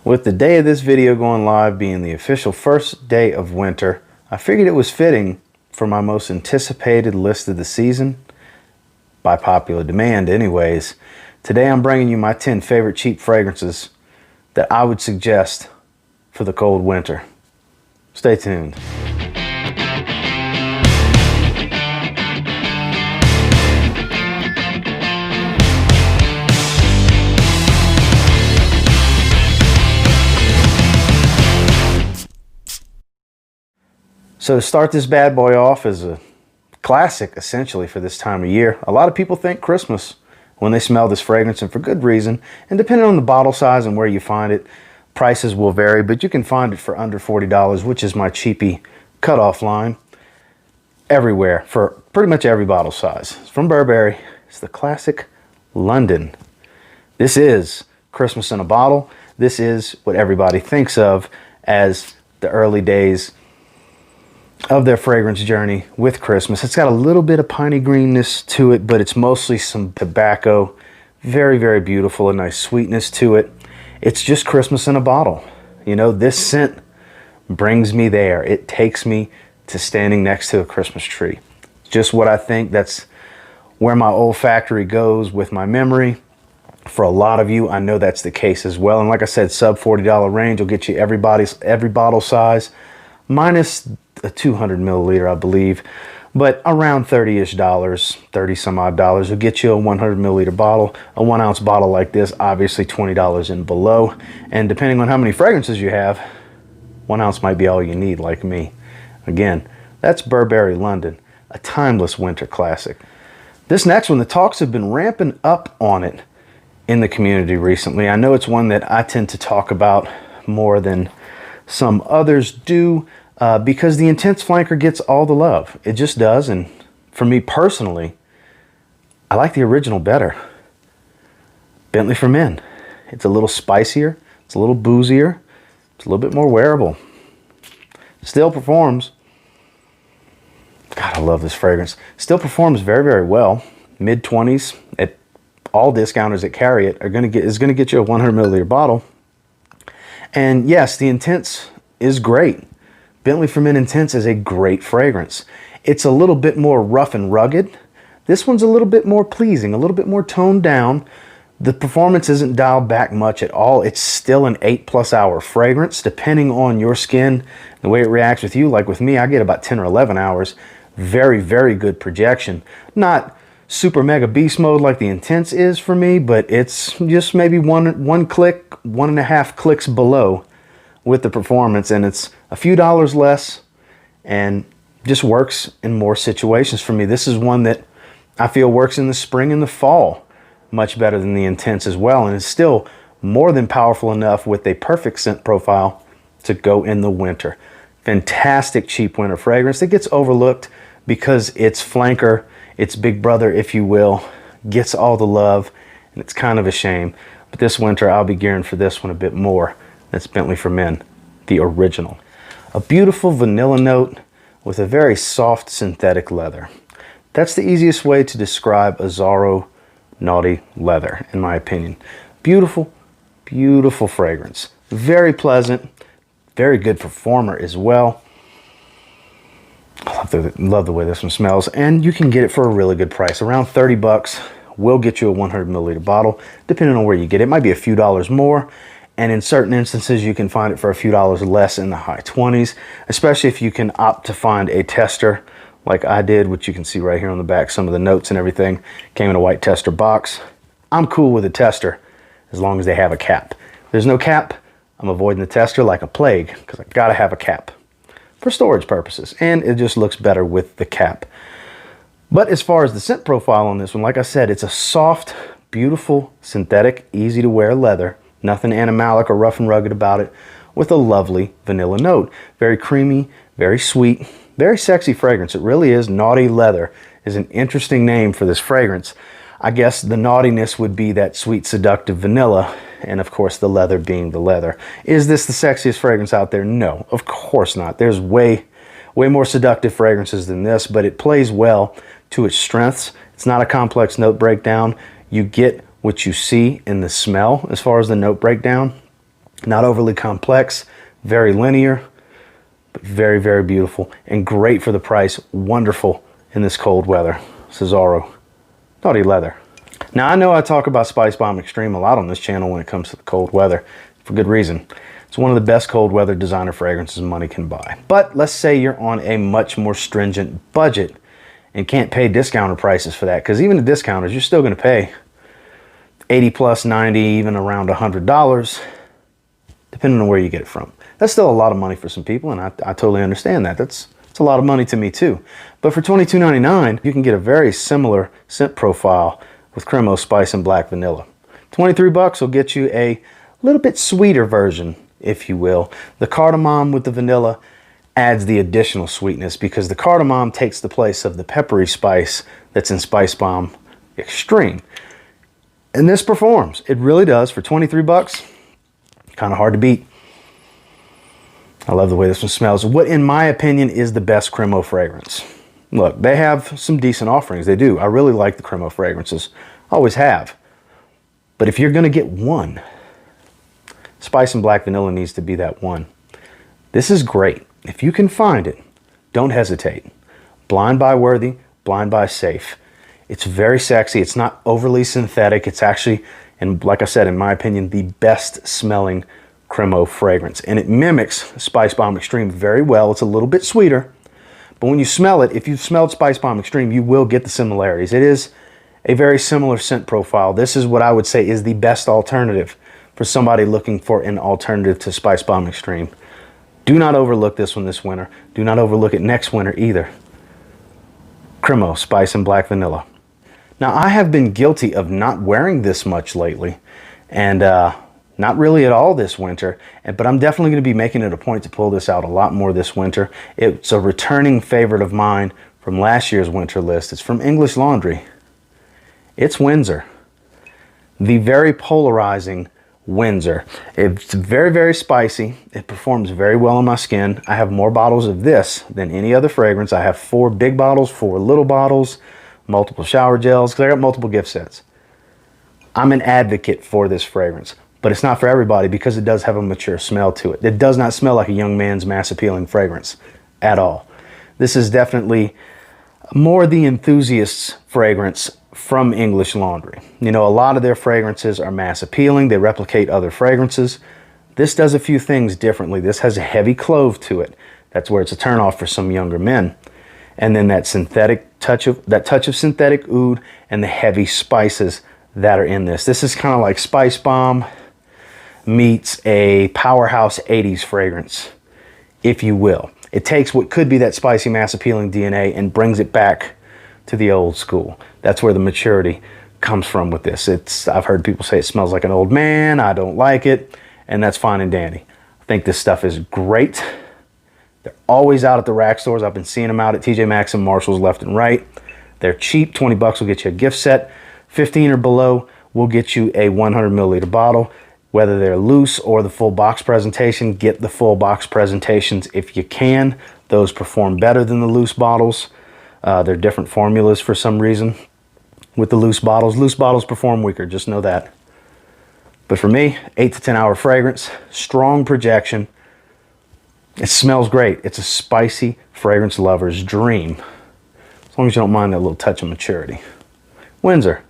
With the day of this video going live being the official first day of winter, I figured it was fitting for my most anticipated list of the season, by popular demand anyways. Today I'm bringing you my 10 favorite cheap fragrances that I would suggest for the cold winter. Stay tuned. So to start this bad boy off is a classic essentially for this time of year. A lot of people think Christmas when they smell this fragrance, and for good reason. And depending on the bottle size and where you find it, prices will vary, but you can find it for under $40, which is my cheapy cutoff line, everywhere for pretty much every bottle size. It's from Burberry. It's the classic London. This is Christmas in a bottle. This is what everybody thinks of as the early days of their fragrance journey with Christmas. It's got a little bit of piney greenness to it, but it's mostly some tobacco. Very, very beautiful, a nice sweetness to it. It's just Christmas in a bottle. You know, this scent brings me there. It takes me to standing next to a Christmas tree. Just what I think. That's where my olfactory goes with my memory. For a lot of you, I know that's the case as well. And like I said, sub $40 range will get you every bottle size, minus a 200 milliliter, I believe, but around $30-ish, 30 some odd dollars will get you a 100 milliliter bottle. A 1 ounce bottle like this, obviously $20 and below. And depending on how many fragrances you have, 1 ounce might be all you need, like me. Again, that's Burberry London, a timeless winter classic. This next one, the talks have been ramping up on it in the community recently. I know it's one that I tend to talk about more than some others do, because the Intense Flanker gets all the love. It just does. And for me personally, I like the original better. Bentley for Men. It's a little spicier. It's a little boozier. It's a little bit more wearable. Still performs. God, I love this fragrance. Still performs very, very well. Mid-20s at all discounters that carry it is going to get you a 100 milliliter bottle. And yes, the Intense is great. Bentley for Men Intense is a great fragrance. It's a little bit more rough and rugged. This one's a little bit more pleasing, a little bit more toned down. The performance isn't dialed back much at all. It's still an 8+ hour fragrance, depending on your skin, the way it reacts with you. Like with me, I get about 10 or 11 hours. Very, very good projection. Not super mega beast mode like the Intense is for me, but it's just maybe one click, 1.5 clicks below with the performance, and it's a few dollars less and just works in more situations for me. This is one that I feel works in the spring and the fall much better than the Intense as well, and it's still more than powerful enough with a perfect scent profile to go in the winter. Fantastic cheap winter fragrance that gets overlooked because its flanker, its big brother if you will, gets all the love, and it's kind of a shame. But this winter I'll be gearing for this one a bit more. That's Bentley for Men, the original. A beautiful vanilla note with a very soft synthetic leather. That's the easiest way to describe Azzaro Naughty Leather, in my opinion. Beautiful, beautiful fragrance. Very pleasant, very good performer as well. I love the way this one smells, and you can get it for a really good price. Around 30 bucks will get you a 100 milliliter bottle, depending on where you get it. It might be a few dollars more. And in certain instances, you can find it for a few dollars less in the high 20s, especially if you can opt to find a tester like I did, which you can see right here on the back, some of the notes and everything. Came in a white tester box. I'm cool with a tester as long as they have a cap. If there's no cap, I'm avoiding the tester like a plague because I gotta have a cap for storage purposes. And it just looks better with the cap. But as far as the scent profile on this one, like I said, it's a soft, beautiful, synthetic, easy to wear leather. Nothing animalic or rough and rugged about it, with a lovely vanilla note. Very creamy, very sweet, very sexy fragrance. It really is. Naughty Leather is an interesting name for this fragrance. I guess the naughtiness would be that sweet, seductive vanilla, and of course the leather being the leather. Is this the sexiest fragrance out there? No, of course not. There's way more seductive fragrances than this, but it plays well to its strengths. It's not a complex note breakdown. You get what you see in the smell as far as the note breakdown. Not overly complex, very linear, but very, very beautiful and great for the price. Wonderful in this cold weather. Azzaro Naughty Leather. Now, I know I talk about Spice Bomb Extreme a lot on this channel when it comes to the cold weather, for good reason. It's one of the best cold weather designer fragrances money can buy. But let's say you're on a much more stringent budget and can't pay discounter prices for that, because even the discounters, you're still going to pay 80 plus, 90, even around $100, depending on where you get it from. That's still a lot of money for some people, and I totally understand that. It's a lot of money to me too. But for $22.99, you can get a very similar scent profile with Cremo Spice and Black Vanilla. 23 bucks will get you a little bit sweeter version, if you will. The cardamom with the vanilla adds the additional sweetness, because the cardamom takes the place of the peppery spice that's in Spice Bomb Extreme. And this performs. It really does. For 23 bucks, kind of hard to beat. I love the way this one smells. What, in my opinion, is the best Cremo fragrance? Look, they have some decent offerings. They do. I really like the Cremo fragrances. Always have. But if you're going to get one, Spice and Black Vanilla needs to be that one. This is great. If you can find it, don't hesitate. Blind Buy worthy, blind buy safe. It's very sexy. It's not overly synthetic. It's actually, and like I said, in my opinion, the best smelling Cremo fragrance. And it mimics Spice Bomb Extreme very well. It's a little bit sweeter. But when you smell it, if you've smelled Spice Bomb Extreme, you will get the similarities. It is a very similar scent profile. This is what I would say is the best alternative for somebody looking for an alternative to Spice Bomb Extreme. Do not overlook this one this winter. Do not overlook it next winter either. Cremo Spice and Black Vanilla. Now, I have been guilty of not wearing this much lately, and not really at all this winter, but I'm definitely going to be making it a point to pull this out a lot more this winter. It's a returning favorite of mine from last year's winter list. It's from English Laundry. It's Windsor. The very polarizing Windsor. It's very, very spicy. It performs very well on my skin. I have more bottles of this than any other fragrance. I have 4 big bottles, 4 little bottles, multiple shower gels, because I got multiple gift sets. I'm an advocate for this fragrance, but it's not for everybody because it does have a mature smell to it. It does not smell like a young man's mass appealing fragrance at all. This is definitely more the enthusiast's fragrance from English Laundry. You know, a lot of their fragrances are mass appealing. They replicate other fragrances. This does a few things differently. This has a heavy clove to it. That's where it's a turnoff for some younger men. And then that touch of synthetic oud and the heavy spices that are in this. This is kind of like Spice Bomb meets a powerhouse 80s fragrance, if you will. It takes what could be that spicy mass appealing DNA and brings it back to the old school. That's where the maturity comes from with this. I've heard people say it smells like an old man. I don't like it, and that's fine and dandy. I think this stuff is great. They're always out at the rack stores. I've been seeing them out at TJ Maxx and Marshalls left and right. They're cheap. 20 bucks will get you a gift set. 15 or below will get you a 100 milliliter bottle. Whether they're loose or the full box presentation, get the full box presentations if you can. Those perform better than the loose bottles. They're different formulas for some reason with the loose bottles. Loose bottles perform weaker, just know that. But for me, 8 to 10 hour fragrance, strong projection. It smells great. It's a spicy fragrance lover's dream, as long as you don't mind that little touch of maturity. Windsor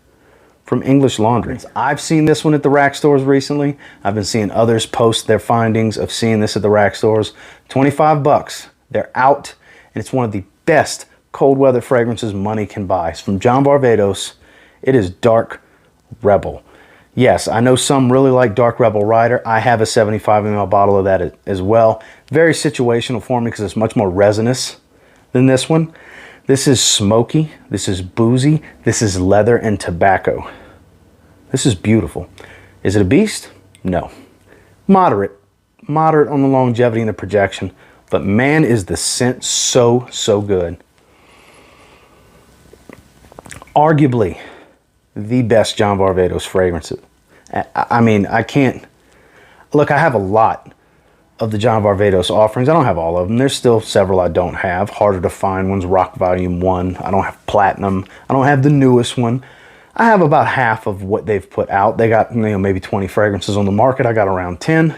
from English Laundry. I've seen this one at the rack stores recently. I've been seeing others post their findings of seeing this at the rack stores. 25 bucks. They're out, and it's one of the best cold weather fragrances money can buy. It's from John Barbados. It is Dark Rebel. Yes, I know some really like Dark Rebel Rider. I have a 75 ml bottle of that as well. Very situational for me because it's much more resinous than this one. This is smoky. This is boozy. This is leather and tobacco. This is beautiful. Is it a beast? No. Moderate. Moderate on the longevity and the projection. But man, is the scent so, so good. Arguably the best John Barbados fragrance. I mean, I can't... Look, I have a lot of the John Barbados offerings. I don't have all of them. There's still several I don't have. Harder to find ones. Rock Volume 1. I don't have Platinum. I don't have the newest one. I have about half of what they've put out. They got, maybe 20 fragrances on the market. I got around 10.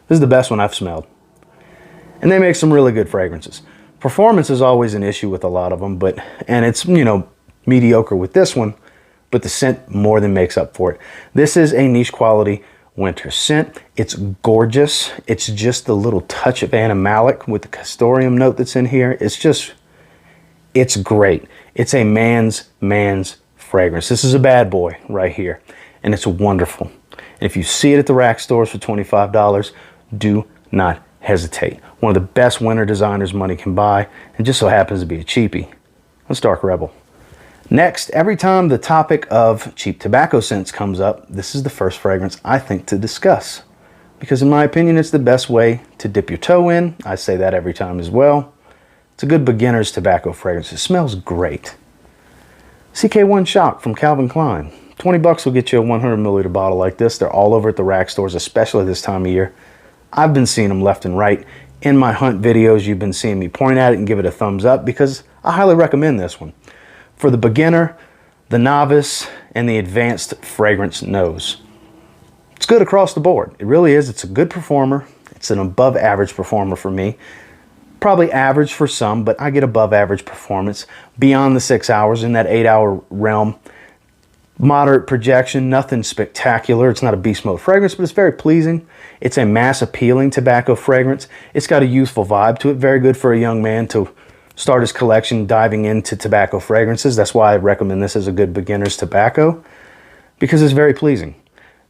This is the best one I've smelled. And they make some really good fragrances. Performance is always an issue with a lot of them, and it's, you know, mediocre with this one, but the scent more than makes up for it. This is a niche quality winter scent. It's gorgeous. It's just the little touch of animalic with the castoreum note that's in here. It's great. It's a man's fragrance. This is a bad boy right here, and it's wonderful. And if you see it at the rack stores for $25, do not hesitate. One of the best winter designers money can buy, and just so happens to be a cheapie. Let's Dark Rebel. Next, every time the topic of cheap tobacco scents comes up, this is the first fragrance I think to discuss. Because in my opinion, it's the best way to dip your toe in. I say that every time as well. It's a good beginner's tobacco fragrance. It smells great. CK1 Shock from Calvin Klein. 20 bucks will get you a 100 milliliter bottle like this. They're all over at the rack stores, especially this time of year. I've been seeing them left and right. In my hunt videos, you've been seeing me point at it and give it a thumbs up because I highly recommend this one. For the beginner, the novice, and the advanced fragrance nose. It's good across the board. It really is. It's a good performer. It's an above average performer for me. Probably average for some, but I get above average performance beyond the 6 hours, in that 8 hour realm. Moderate projection, nothing spectacular. It's not a beast mode fragrance, but it's very pleasing. It's a mass appealing tobacco fragrance. It's got a youthful vibe to it. Very good for a young man to start his collection diving into tobacco fragrances. That's why I recommend this as a good beginner's tobacco, because it's very pleasing.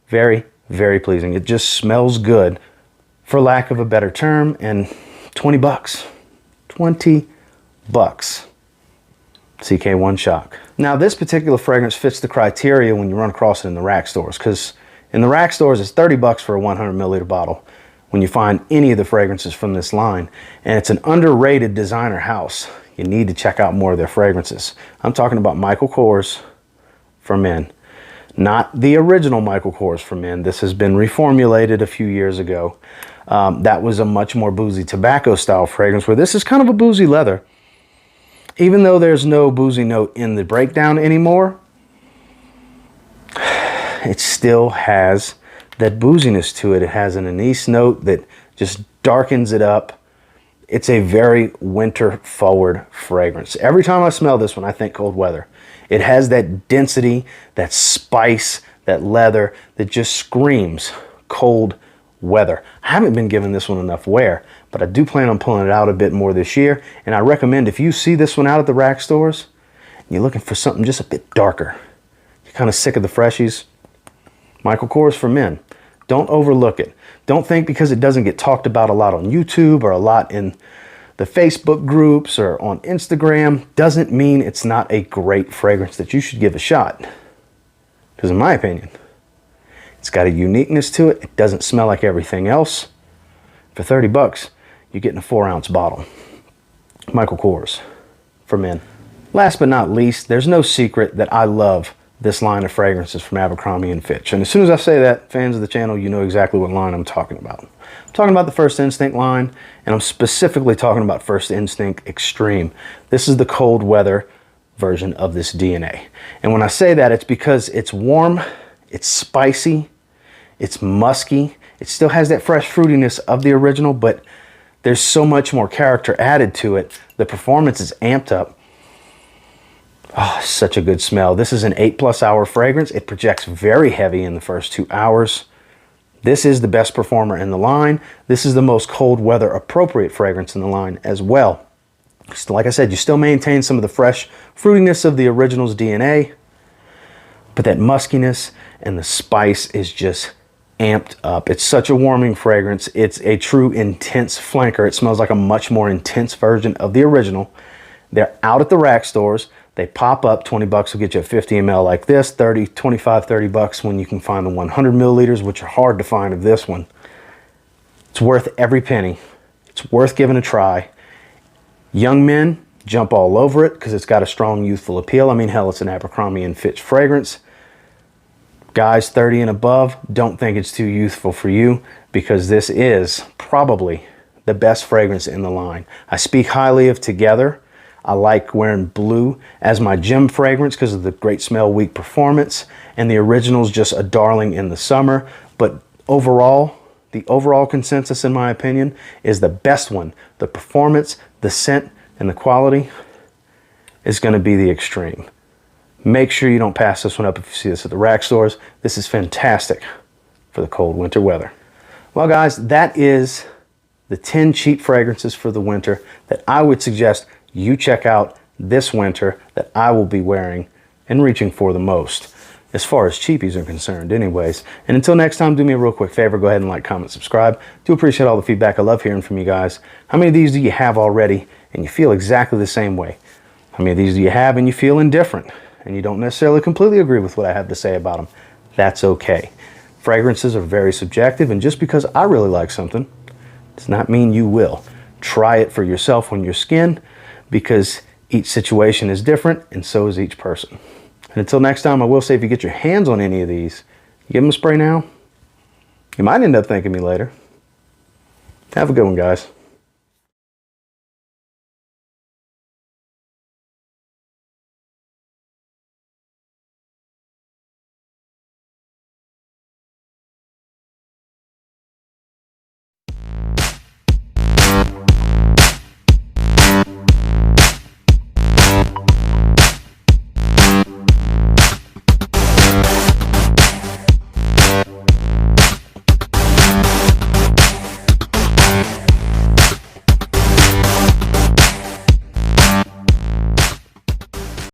Very, very pleasing. It just smells good, for lack of a better term, and 20 bucks. 20 bucks. CK1 Shock. Now, this particular fragrance fits the criteria when you run across it in the rack stores, because in the rack stores, it's 30 bucks for a 100 milliliter bottle when you find any of the fragrances from this line. And it's an underrated designer house. You need to check out more of their fragrances. I'm talking about Michael Kors for men. Not the original Michael Kors for men. This has been reformulated a few years ago. That was a much more boozy tobacco style fragrance, where this is kind of a boozy leather. Even though there's no boozy note in the breakdown anymore, it still has that booziness to it. It has an anise note that just darkens it up. It's a very winter forward fragrance. Every time I smell this one, I think cold weather. It has that density, that spice, that leather that just screams cold weather. I haven't been giving this one enough wear, but I do plan on pulling it out a bit more this year. And I recommend, if you see this one out at the rack stores and you're looking for something just a bit darker, you're kind of sick of the freshies, Michael Kors for men. Don't overlook it. Don't think because it doesn't get talked about a lot on YouTube or a lot in the Facebook groups or on Instagram doesn't mean it's not a great fragrance that you should give a shot. Because in my opinion, it's got a uniqueness to it. It doesn't smell like everything else. For 30 bucks, you're getting a 4-ounce bottle. Michael Kors for men. Last but not least, there's no secret that I love this line of fragrances from Abercrombie & Fitch. And as soon as I say that, fans of the channel, you know exactly what line I'm talking about. I'm talking about the First Instinct line, and I'm specifically talking about First Instinct Extreme. This is the cold weather version of this DNA. And when I say that, it's because it's warm, it's spicy, it's musky. It still has that fresh fruitiness of the original, but there's so much more character added to it. The performance is amped up. Oh, such a good smell. This is an 8+ hour fragrance. It projects very heavy in the first 2 hours. This is the best performer in the line. This is the most cold weather appropriate fragrance in the line as well. So like I said, you still maintain some of the fresh fruitiness of the original's DNA, but that muskiness and the spice is just amped up. It's such a warming fragrance. It's a true intense flanker. It smells like a much more intense version of the original. They're out at the rack stores. They pop up. 20 bucks will get you a 50 ml like this. 30 bucks when you can find the 100 milliliters, which are hard to find of this one. It's worth every penny. It's worth giving a try. Young men jump all over it because it's got a strong youthful appeal. I mean, hell, it's an Abercrombie & Fitch fragrance. Guys 30 and above, don't think it's too youthful for you, because this is probably the best fragrance in the line. I speak highly of Together. I like wearing blue as my gym fragrance because of the great smell, weak performance, and the original's just a darling in the summer. But overall, the overall consensus, in my opinion, is the best one. The performance, the scent, and the quality is going to be the extreme. Make sure you don't pass this one up if you see this at the rack stores. This is fantastic for the cold winter weather. Well, guys, that is the 10 cheap fragrances for the winter that I would suggest you check out this winter, that I will be wearing and reaching for the most, as far as cheapies are concerned anyways. And until next time, do me a real quick favor, go ahead and like, comment, subscribe. Do appreciate all the feedback. I love hearing from you guys. How many of these do you have already and you feel exactly the same way? How many of these do you have and you feel indifferent and you don't necessarily completely agree with what I have to say about them? That's okay. Fragrances are very subjective, and just because I really like something does not mean you will. Try it for yourself on your skin, because each situation is different and so is each person. And until next time, I will say, if you get your hands on any of these, give them a spray now. You might end up thanking me later. Have a good one, guys.